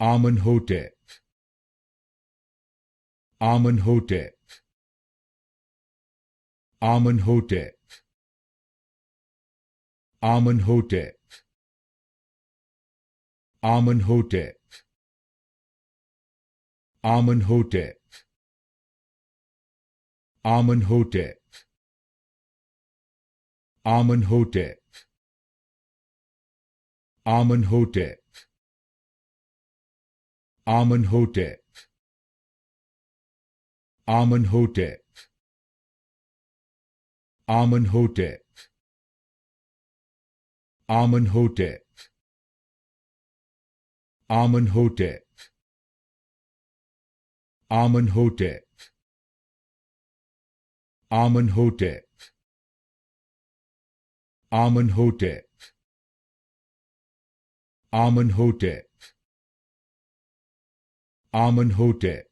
Amenhotep, Amenhotep, Amenhotep, Amenhotep, Amenhotep, Amenhotep, Amenhotep, Amenhotep, Amenhotep, Amenhotep, Amenhotep, Amenhotep, Amenhotep, Amenhotep, Amenhotep, Amenhotep, Amenhotep, Amenhotep, Amenhotep,